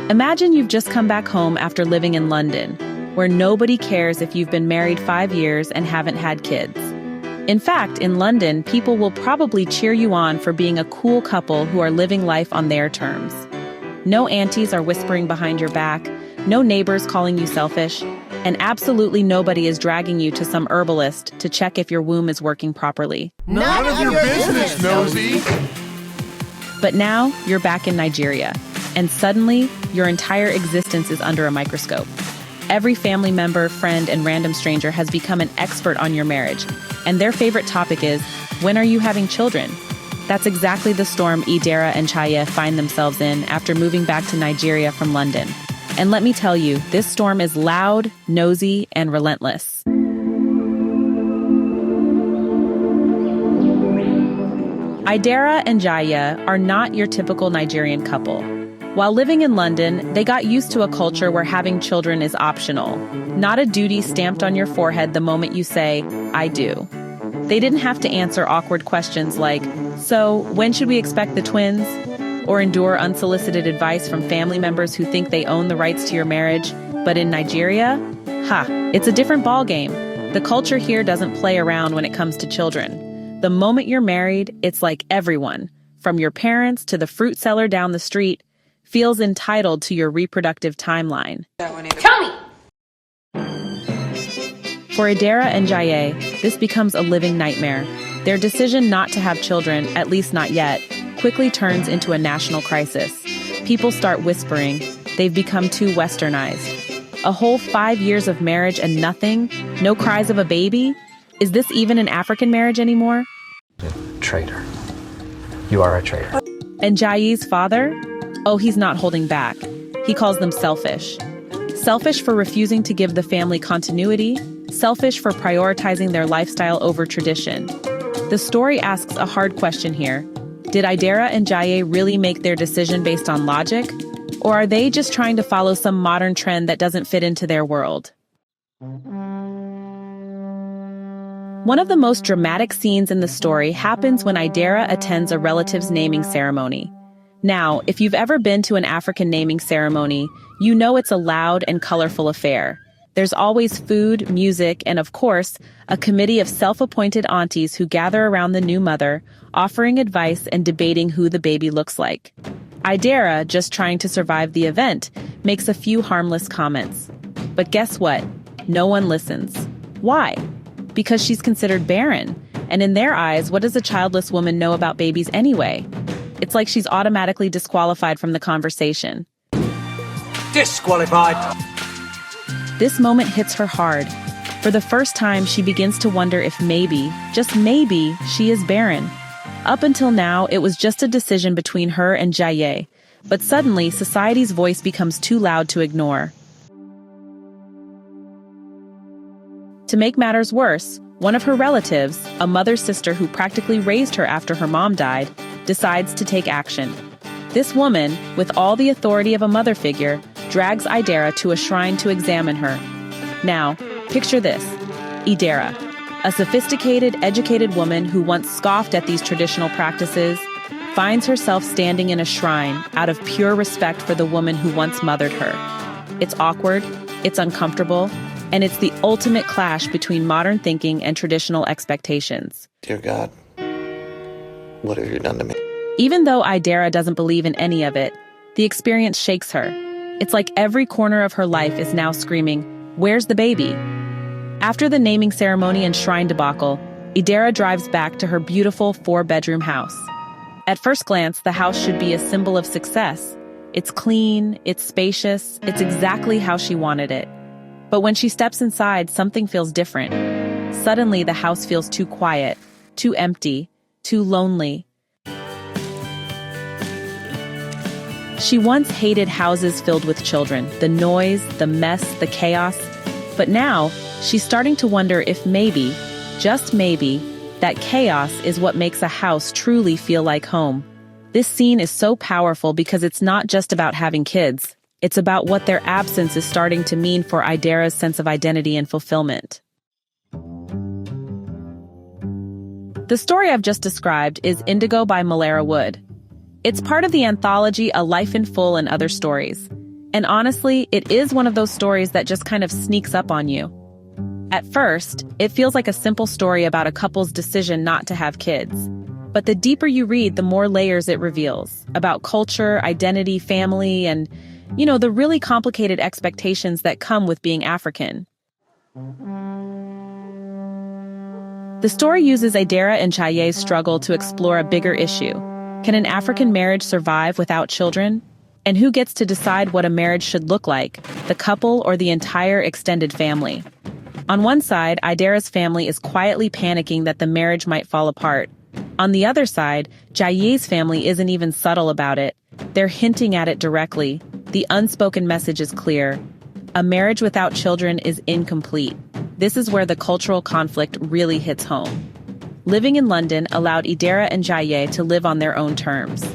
Imagine you've just come back home after living in London, where nobody cares if you've been married 5 years and haven't had kids. In fact, in London, people will probably cheer you on for being a cool couple who are living life on their terms. No aunties are whispering behind your back, no neighbors calling you selfish, and absolutely nobody is dragging you to some herbalist to check if your womb is working properly. None of your business, nosy! But now, you're back in Nigeria, and suddenly, your entire existence is under a microscope. Every family member, friend, and random stranger has become an expert on your marriage, and their favorite topic is, when are you having children? That's exactly the storm Idera and Jaiye find themselves in after moving back to Nigeria from London. And let me tell you, this storm is loud, nosy, and relentless. Idera and Jaiye are not your typical Nigerian couple. While living in London, they got used to a culture where having children is optional, not a duty stamped on your forehead the moment you say, I do. They didn't have to answer awkward questions like, so when should we expect the twins? Or endure unsolicited advice from family members who think they own the rights to your marriage. But in Nigeria, it's a different ballgame. The culture here doesn't play around when it comes to children. The moment you're married, it's like everyone, from your parents to the fruit seller down the street, feels entitled to your reproductive timeline. Tell me! For Idera and Jaiye, this becomes a living nightmare. Their decision not to have children, at least not yet, quickly turns into a national crisis. People start whispering, they've become too westernized. A whole 5 years of marriage and nothing? No cries of a baby? Is this even an African marriage anymore? Traitor. You are a traitor. And Jaiye's father? Oh, he's not holding back. He calls them selfish. Selfish for refusing to give the family continuity, selfish for prioritizing their lifestyle over tradition. The story asks a hard question here. Did Idera and Jaiye really make their decision based on logic? Or are they just trying to follow some modern trend that doesn't fit into their world? One of the most dramatic scenes in the story happens when Idera attends a relative's naming ceremony. Now, if you've ever been to an African naming ceremony, you know it's a loud and colorful affair. There's always food, music, and of course, a committee of self-appointed aunties who gather around the new mother, offering advice and debating who the baby looks like. Idera, just trying to survive the event, makes a few harmless comments. But guess what? No one listens. Why? Because she's considered barren. And in their eyes, what does a childless woman know about babies anyway? It's like she's automatically disqualified from the conversation. Disqualified! This moment hits her hard. For the first time, she begins to wonder if maybe, just maybe, she is barren. Up until now, it was just a decision between her and Jaiye. But suddenly, society's voice becomes too loud to ignore. To make matters worse, one of her relatives, a mother's sister who practically raised her after her mom died, decides to take action. This woman, with all the authority of a mother figure, drags Idera to a shrine to examine her. Now, picture this. Idera, a sophisticated, educated woman who once scoffed at these traditional practices, finds herself standing in a shrine out of pure respect for the woman who once mothered her. It's awkward, it's uncomfortable, and it's the ultimate clash between modern thinking and traditional expectations. Dear God, what have you done to me? Even though Idera doesn't believe in any of it, the experience shakes her. It's like every corner of her life is now screaming, "Where's the baby?" After the naming ceremony and shrine debacle, Idera drives back to her beautiful 4-bedroom house. At first glance, the house should be a symbol of success. It's clean, it's spacious, it's exactly how she wanted it. But when she steps inside, something feels different. Suddenly, the house feels too quiet, too empty, too lonely. She once hated houses filled with children, the noise, the mess, the chaos. But now, she's starting to wonder if maybe, just maybe, that chaos is what makes a house truly feel like home. This scene is so powerful because it's not just about having kids. It's about what their absence is starting to mean for Idera's sense of identity and fulfillment. The story I've just described is Indigo by Molara Wood. It's part of the anthology A Life in Full and Other Stories. And honestly, it is one of those stories that just kind of sneaks up on you. At first, it feels like a simple story about a couple's decision not to have kids. But the deeper you read, the more layers it reveals about culture, identity, family, and, the really complicated expectations that come with being African. The story uses Idera and Jaiye's struggle to explore a bigger issue. Can an African marriage survive without children? And who gets to decide what a marriage should look like, the couple or the entire extended family? On one side, Idera's family is quietly panicking that the marriage might fall apart. On the other side, Jaiye's family isn't even subtle about it. They're hinting at it directly. The unspoken message is clear. A marriage without children is incomplete. This is where the cultural conflict really hits home. Living in London allowed Idera and Jaiye to live on their own terms.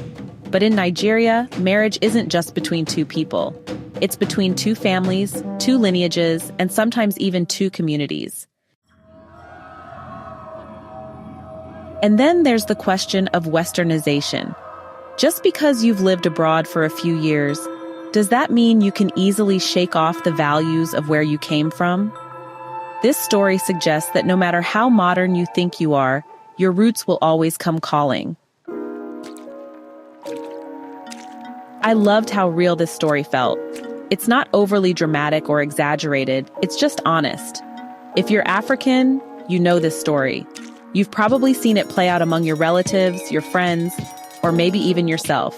But in Nigeria, marriage isn't just between two people. It's between two families, two lineages, and sometimes even two communities. And then there's the question of Westernization. Just because you've lived abroad for a few years, does that mean you can easily shake off the values of where you came from? This story suggests that no matter how modern you think you are, your roots will always come calling. I loved how real this story felt. It's not overly dramatic or exaggerated, it's just honest. If you're African, you know this story. You've probably seen it play out among your relatives, your friends, or maybe even yourself.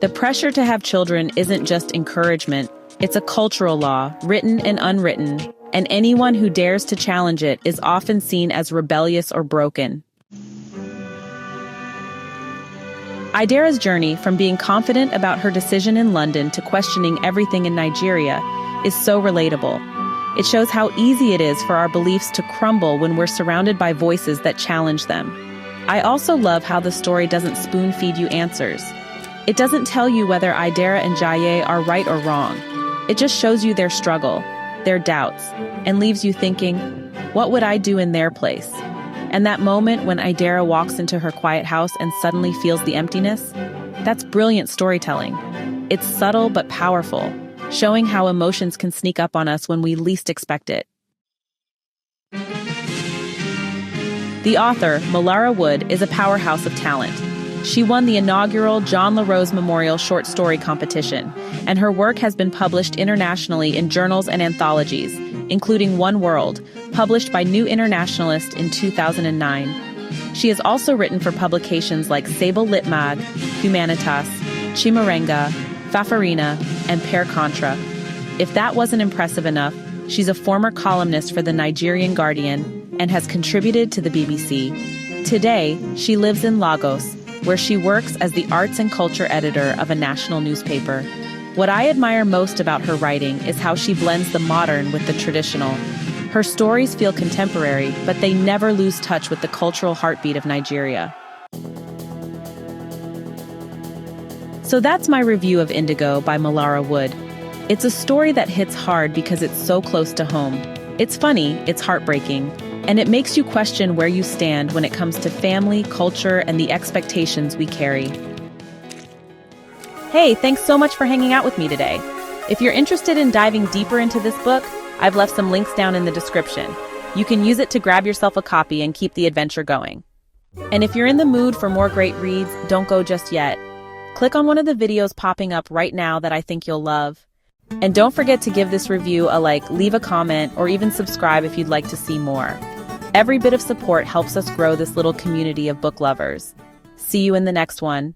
The pressure to have children isn't just encouragement, it's a cultural law, written and unwritten, and anyone who dares to challenge it is often seen as rebellious or broken. Idera's journey from being confident about her decision in London to questioning everything in Nigeria is so relatable. It shows how easy it is for our beliefs to crumble when we're surrounded by voices that challenge them. I also love how the story doesn't spoon-feed you answers. It doesn't tell you whether Idera and Jaiye are right or wrong. It just shows you their struggle, their doubts, and leaves you thinking, what would I do in their place? And that moment when Idera walks into her quiet house and suddenly feels the emptiness, that's brilliant storytelling. It's subtle but powerful, showing how emotions can sneak up on us when we least expect it. The author, Molara Wood, is a powerhouse of talent. She won the inaugural John LaRose Memorial Short Story Competition, and her work has been published internationally in journals and anthologies, including One World, published by New Internationalist in 2009. She has also written for publications like Sable Lit Mag, Humanitas, Chimarenga, Fafarina, and Per Contra. If that wasn't impressive enough, she's a former columnist for the Nigerian Guardian and has contributed to the BBC. Today, she lives in Lagos, where she works as the arts and culture editor of a national newspaper. What I admire most about her writing is how she blends the modern with the traditional. Her stories feel contemporary, but they never lose touch with the cultural heartbeat of Nigeria. So that's my review of Indigo by Molara Wood. It's a story that hits hard because it's so close to home. It's funny, it's heartbreaking, and it makes you question where you stand when it comes to family, culture, and the expectations we carry. Hey, thanks so much for hanging out with me today. If you're interested in diving deeper into this book, I've left some links down in the description. You can use it to grab yourself a copy and keep the adventure going. And if you're in the mood for more great reads, don't go just yet. Click on one of the videos popping up right now that I think you'll love. And don't forget to give this review a like, leave a comment, or even subscribe if you'd like to see more. Every bit of support helps us grow this little community of book lovers. See you in the next one.